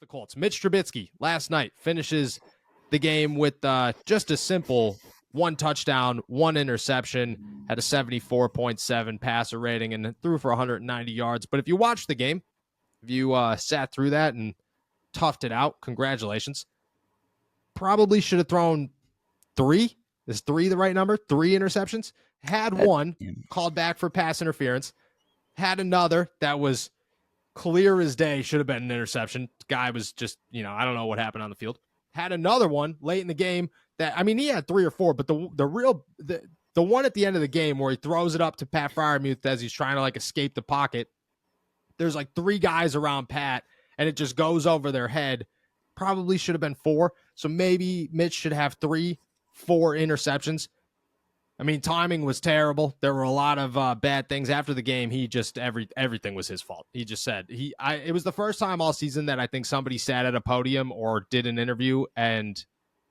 Colts. Mitch Trubisky last night finishes the game with just a simple 1 touchdown, 1 interception, had a 74.7 passer rating, and threw for 190 yards. But if you watch the game, if you sat through that and toughed it out, congratulations. Probably should have thrown 3. Is 3 the right number? 3 interceptions. Had one called back for pass interference. Had another that was clear as day, should have been an interception. Guy was just, I don't know what happened on the field. Had another one late in the game that, he had 3 or 4, but the one at the end of the game where he throws it up to Pat Freiermuth as he's trying to escape the pocket. There's 3 guys around Pat and it just goes over their head. Probably should have been 4. So maybe Mitch should have 3, 4 interceptions. Timing was terrible. There were a lot of bad things after the game. He just everything was his fault. He just said it was the first time all season that I think somebody sat at a podium or did an interview and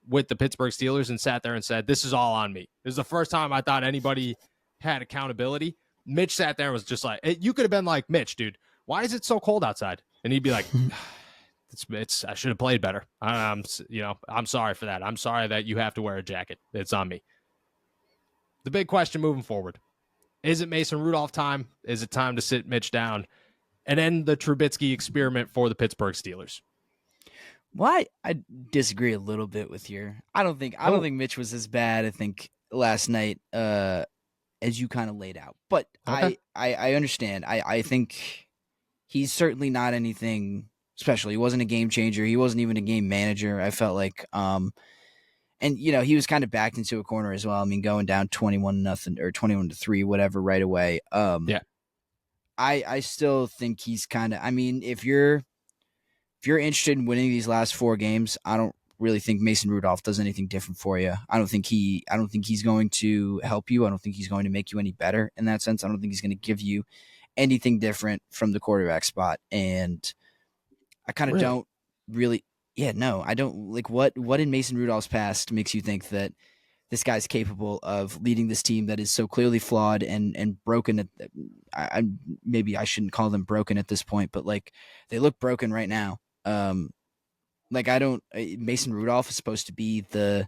with the Pittsburgh Steelers and sat there and said, "This is all on me." It was the first time I thought anybody had accountability. Mitch sat there and was just like, you could have been like, "Mitch, dude, why is it so cold outside?" And he'd be like, "It's I should have played better. I'm sorry for that. I'm sorry that you have to wear a jacket. It's on me." The big question moving forward, is it Mason Rudolph time? Is it time to sit Mitch down and end the Trubisky experiment for the Pittsburgh Steelers? Well, I disagree a little bit with I don't think Mitch was as bad, I think, last night as you kind of laid out. But okay. I understand. I think he's certainly not anything special. He wasn't a game changer. He wasn't even a game manager, I felt like. And, he was kind of backed into a corner as well. Going down 21-0 or 21-3, whatever, right away. Yeah. I still think he's kind of, if you're interested in winning these last 4 games, I don't really think Mason Rudolph does anything different for you. I don't think he's going to help you. I don't think he's going to make you any better in that sense. I don't think he's going to give you anything different from the quarterback spot. And I kind of don't really. Yeah, no, I don't like what in Mason Rudolph's past makes you think that this guy's capable of leading this team that is so clearly flawed and broken. Maybe I shouldn't call them broken at this point, but they look broken right now. Mason Rudolph is supposed to be the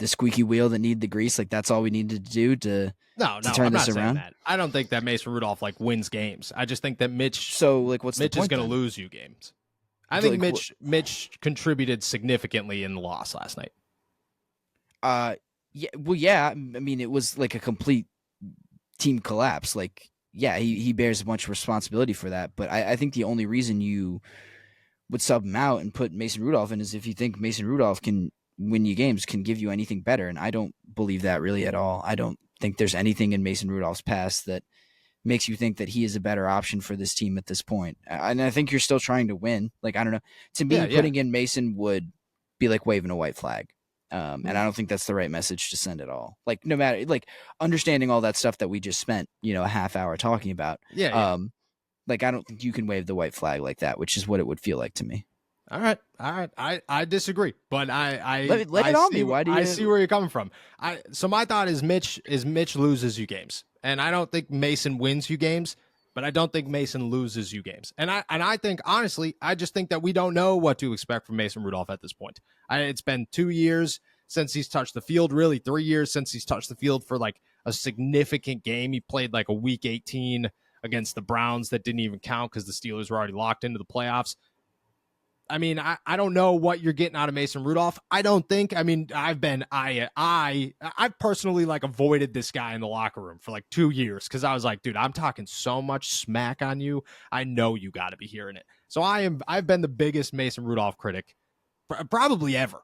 squeaky wheel that need the grease. That's all we needed to do to turn this around. That. I don't think that Mason Rudolph wins games. I just think that Mitch. So what's Mitch the point is going to lose you games. I think Mitch contributed significantly in the loss last night. Yeah. Well, yeah. It was a complete team collapse. He bears a bunch of responsibility for that. But I think the only reason you would sub him out and put Mason Rudolph in is if you think Mason Rudolph can win you games, can give you anything better. And I don't believe that really at all. I don't think there's anything in Mason Rudolph's past that makes you think that he is a better option for this team at this point. And I think you're still trying to win. I don't know. To me, putting in Mason would be like waving a white flag. And I don't think that's the right message to send at all. No matter, understanding all that stuff that we just spent, a half hour talking about. Yeah. I don't think you can wave the white flag like that, which is what it would feel like to me. All right. I disagree, but let it on me. Why do you? I see where you're coming from. So my thought is Mitch loses you games, and I don't think Mason wins you games, but I don't think Mason loses you games. And I think honestly, I just think that we don't know what to expect from Mason Rudolph at this point. It's been 2 years since he's touched the field, really 3 years since he's touched the field for a significant game. He played a week 18 against the Browns that didn't even count because the Steelers were already locked into the playoffs. I don't know what you're getting out of Mason Rudolph. I don't think, I've personally avoided this guy in the locker room for 2 years because I was like, dude, I'm talking so much smack on you. I know you got to be hearing it. So I've been the biggest Mason Rudolph critic probably ever.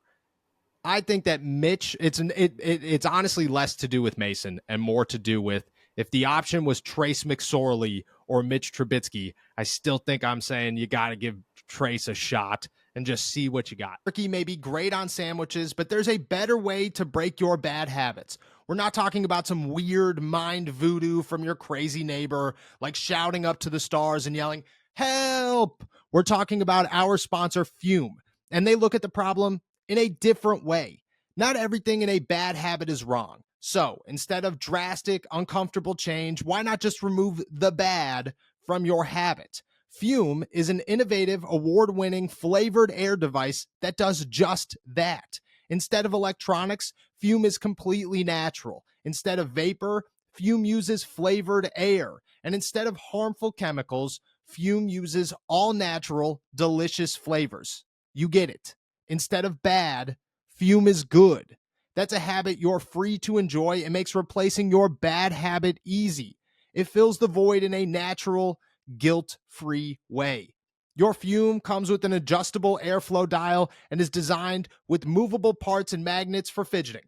I think that Mitch, it's honestly less to do with Mason and more to do with if the option was Trace McSorley or Mitch Trubisky, I still think I'm saying you got to give Trace a shot and just see what you got. Turkey may be great on sandwiches, but there's a better way to break your bad habits. We're not talking about some weird mind voodoo from your crazy neighbor, shouting up to the stars and yelling, "Help!" We're talking about our sponsor, Fume, and they look at the problem in a different way. Not everything in a bad habit is wrong. So instead of drastic, uncomfortable change, why not just remove the bad from your habit? Fume is an innovative, award-winning flavored air device that does just that. Instead of electronics, Fume is completely natural. Instead of vapor, Fume uses flavored air. And instead of harmful chemicals, Fume uses all natural, delicious flavors. You get it. Instead of bad, Fume is good. That's a habit you're free to enjoy and makes replacing your bad habit easy. It fills the void in a natural, guilt-free way. Your Fume comes with an adjustable airflow dial and is designed with movable parts and magnets for fidgeting,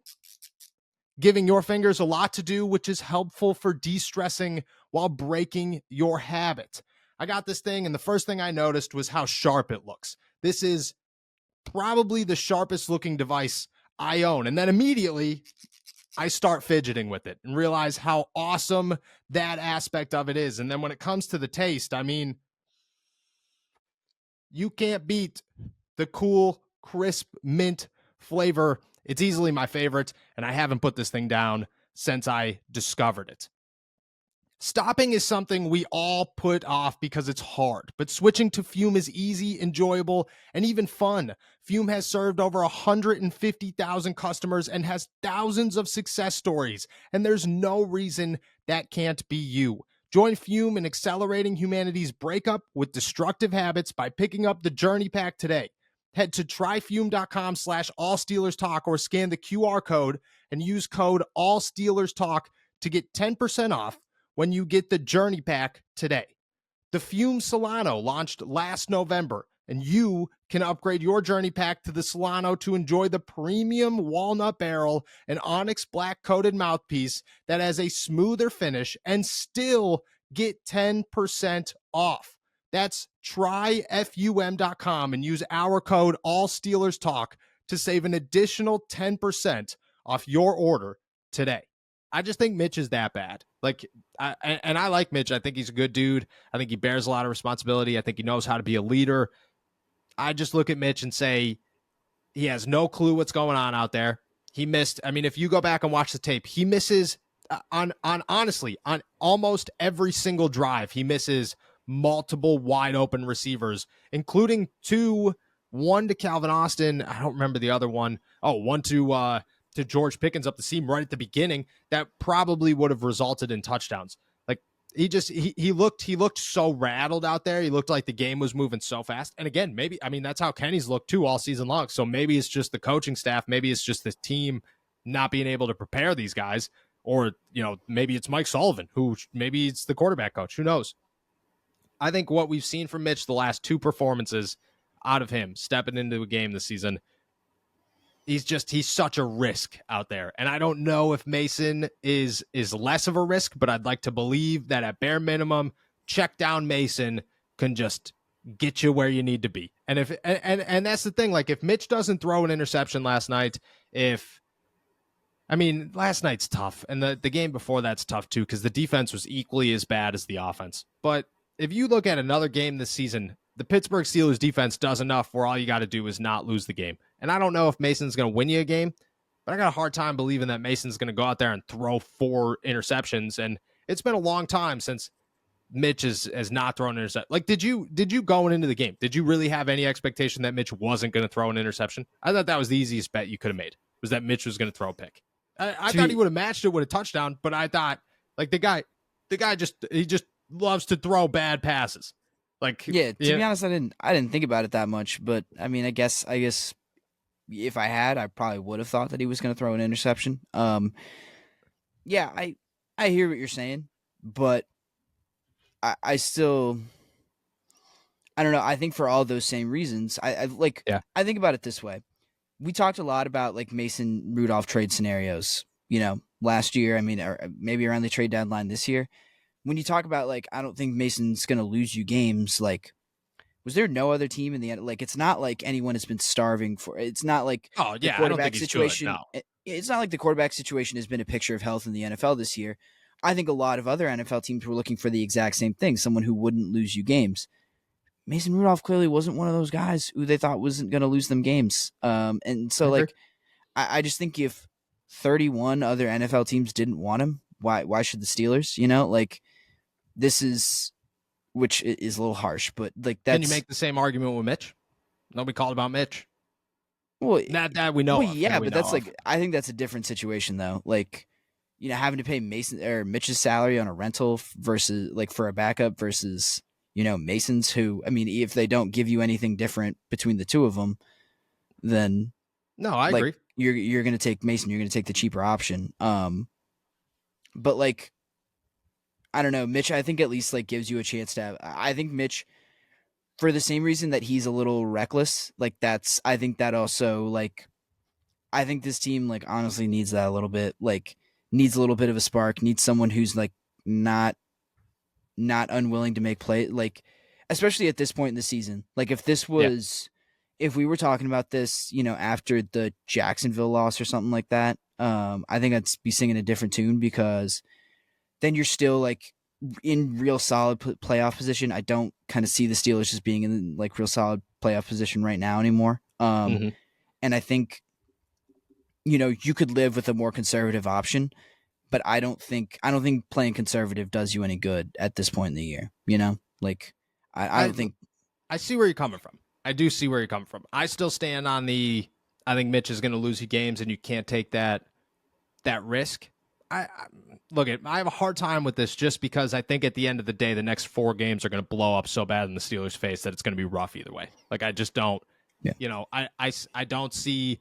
giving your fingers a lot to do, which is helpful for de-stressing while breaking your habit. I got this thing, and the first thing I noticed was how sharp it looks. This is probably the sharpest looking device I own. And then immediately I start fidgeting with it and realize how awesome that aspect of it is. And then when it comes to the taste, I mean, you can't beat the cool, crisp mint flavor. It's easily my favorite, and I haven't put this thing down since I discovered it. Stopping is something we all put off because it's hard, but switching to Fume is easy, enjoyable, and even fun. Fume has served over 150,000 customers and has thousands of success stories, and there's no reason that can't be you. Join Fume in accelerating humanity's breakup with destructive habits by picking up the Journey Pack today. Head to tryfume.com/allsteelerstalk or scan the QR code and use code allsteelerstalk to get 10% off when you get the Journey Pack today. The Fume Solano launched last November, and you can upgrade your Journey Pack to the Solano to enjoy the premium walnut barrel and onyx black coated mouthpiece that has a smoother finish and still get 10% off. That's tryfum.com and use our code AllSteelersTalk to save an additional 10% off your order today. I just think Mitch is that bad. I like Mitch. I think he's a good dude. I think he bears a lot of responsibility. I think he knows how to be a leader. I just look at Mitch and say he has no clue what's going on out there. He missed. I mean, if you go back and watch the tape, he misses on honestly on almost every single drive. He misses multiple wide open receivers, including one to Calvin Austin. I don't remember the other one. Oh, one to George Pickens up the seam right at the beginning that probably would have resulted in touchdowns. Like he looked so rattled out there. He looked like the game was moving so fast. And again, that's how Kenny's looked too all season long. So maybe it's just the coaching staff. Maybe it's just the team not being able to prepare these guys, or, maybe it's Mike Sullivan, who maybe it's the quarterback coach. Who knows? I think what we've seen from Mitch the last two performances out of him stepping into a game this season, he's such a risk out there. And I don't know if Mason is less of a risk, but I'd like to believe that at bare minimum, check down Mason can just get you where you need to be. And and that's the thing, like if Mitch doesn't throw an interception last night, last night's tough. And the game before that's tough too, because the defense was equally as bad as the offense. But if you look at another game this season, the Pittsburgh Steelers defense does enough where all you got to do is not lose the game. And I don't know if Mason's going to win you a game, but I got a hard time believing that Mason's going to go out there and throw 4 interceptions. And it's been a long time since Mitch has not thrown an interception. Like, did you going into the game, did you really have any expectation that Mitch wasn't going to throw an interception? I thought that was the easiest bet you could have made, was that Mitch was going to throw a pick. I thought he would have matched it with a touchdown, but I thought, like, the guy just loves to throw bad passes. Like, to be honest, I didn't think about it that much, but I guess if I had, I probably would have thought that he was going to throw an interception. I hear what you're saying, but I still, I don't know. I think for all those same reasons, I think about it this way. We talked a lot about like Mason Rudolph trade scenarios, last year. Or maybe around the trade deadline this year. When you talk about, like, I don't think Mason's going to lose you games, like, was there no other team in the end? Like, it's not like anyone has been starving for it. It's not like the quarterback situation. No. It's not like the quarterback situation has been a picture of health in the NFL this year. I think a lot of other NFL teams were looking for the exact same thing, someone who wouldn't lose you games. Mason Rudolph clearly wasn't one of those guys who they thought wasn't going to lose them games. And so, like, I just think if 31 other NFL teams didn't want him, why should the Steelers? Like, this is which is a little harsh, but like Can you that's make the same argument with Mitch? Nobody called about Mitch. well, Not that we know well, of. That yeah, we but know that's of. like I think that's a different situation though. Like, having to pay Mason or Mitch's salary on a rental versus like for a backup versus Mason's, who I mean, if they don't give you anything different between the two of them, then No, I like agree. you're gonna take Mason, you're gonna take the cheaper option. But like I don't know, Mitch. I think at least like gives you a chance to have. I think Mitch, for the same reason that he's a little reckless, like that's. I think that also like. I think this team like honestly needs that a little bit. Like needs a little bit of a spark. Needs someone who's like not unwilling to make play. Like especially at this point in the season. Like if this Yeah. was, if we were talking about this, after the Jacksonville loss or something like that, I think I'd be singing a different tune because then you're still like in real solid playoff position. I don't kind of see the Steelers just being in like real solid playoff position right now anymore. Mm-hmm. And I think you could live with a more conservative option, but I don't think playing conservative does you any good at this point in the year. Like I don't think. I see where you're coming from. I do see where you're coming from. I still stand on the. I think Mitch is going to lose you games, and you can't take that risk. I look at. I have a hard time with this just because I think at the end of the day, the next 4 games are going to blow up so bad in the Steelers' face that it's going to be rough either way. Like I just don't. Yeah. I don't see.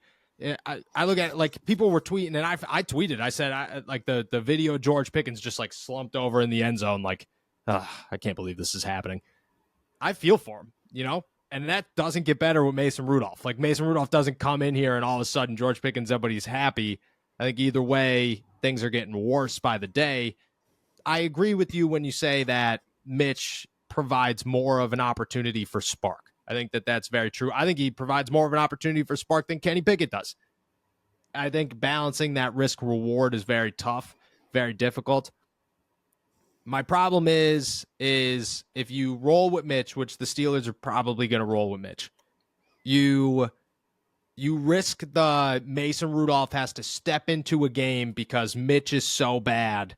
I look at it like people were tweeting, and I tweeted. I said like the video of George Pickens just like slumped over in the end zone, like I can't believe this is happening. I feel for him, and that doesn't get better with Mason Rudolph. Like Mason Rudolph doesn't come in here and all of a sudden George Pickens, everybody's happy. I think either way, things are getting worse by the day. I agree with you when you say that Mitch provides more of an opportunity for spark. I think that that's very true. I think he provides more of an opportunity for spark than Kenny Pickett does. I think balancing that risk reward is very tough, very difficult. My problem is if you roll with Mitch, which the Steelers are probably going to roll with Mitch, you risk the Mason Rudolph has to step into a game because Mitch is so bad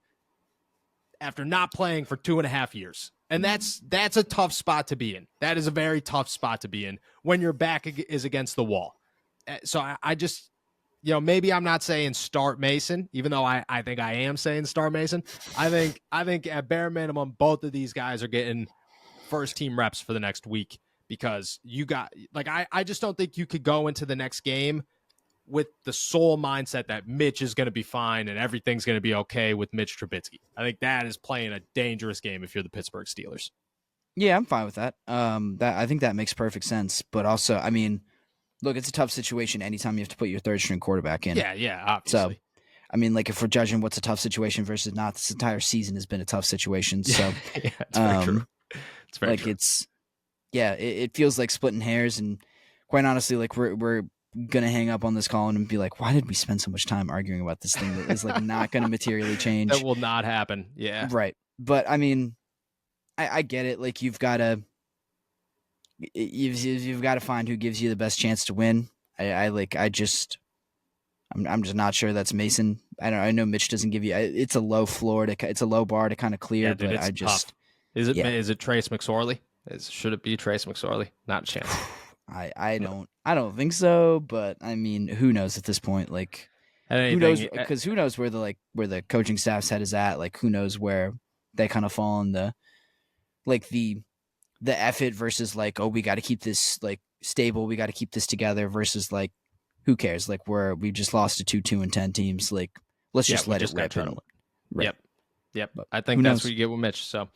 after not playing for 2.5 years. And that's a tough spot to be in. That is a very tough spot to be in when your back is against the wall. So I just, maybe I'm not saying start Mason, even though I think I am saying start Mason. I think at bare minimum, both of these guys are getting first team reps for the next week because you got like I just don't think you could go into the next game with the sole mindset that Mitch is going to be fine and everything's going to be okay with Mitch Trubisky. I think that is playing a dangerous game if you're the Pittsburgh Steelers. Yeah, I'm fine with that. That I think that makes perfect sense. But also, I mean, look, it's a tough situation anytime you have to put your third string quarterback in. Yeah, obviously. So, I mean, like if we're judging what's a tough situation versus not, this entire season has been a tough situation. So, yeah, it's very true. It's very like true. it feels like splitting hairs, and quite honestly, like we're gonna hang up on this call and be like, why did we spend so much time arguing about this thing that is like not gonna materially change? That will not happen. Yeah, right. But I mean, I get it. Like you've got to find who gives you the best chance to win. I'm just not sure that's Mason. I know Mitch doesn't give you. It's a low floor it's a low bar to kind of clear. yeah, dude, but I just tough. Is it Trace McSorley? Should it be Trace McSorley? Not a chance. I don't think so. But I mean, who knows at this point? Like, who knows? Because who knows where the coaching staff's head is at? Like, who knows where they kind of fall in the effort versus like, oh, we got to keep this like stable. We got to keep this together versus like, who cares? Like we just lost to 2-10 teams. Like, let's just let it rip. Yep. But I think that's what you get with Mitch. So